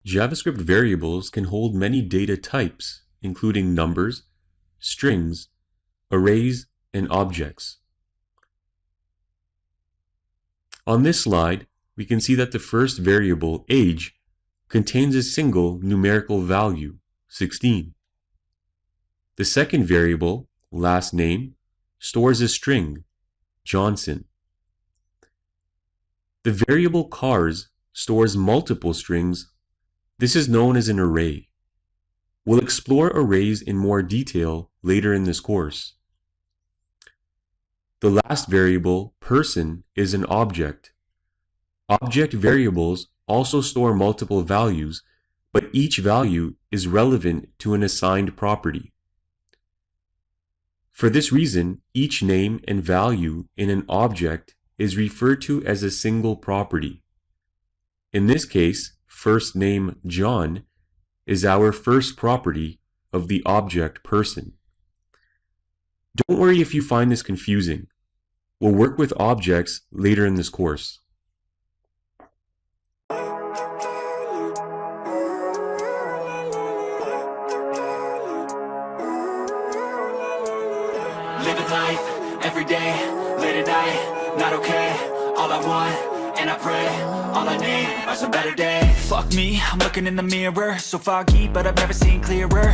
JavaScript variables can hold many data types, including numbers, strings, arrays, and objects. On this slide, we can see that the first variable, age, contains a single numerical value, 16. The second variable, last name, stores a string, Johnson. The variable cars stores multiple strings. This is known as an array. We'll explore arrays in more detail later in this course. The last variable, person, is an object. Object variables also store multiple values, but each value is relevant to an assigned property. For this reason, each name and value in an object is referred to as a single property. In this case, first name John is our first property of the object person. Don't worry if you find this confusing. We'll work with objects later in this course. Living life, every day, late at night, not okay. All I want, and I pray, all I need are some better days. Fuck me, I'm looking in the mirror, so foggy, but I've never seen clearer.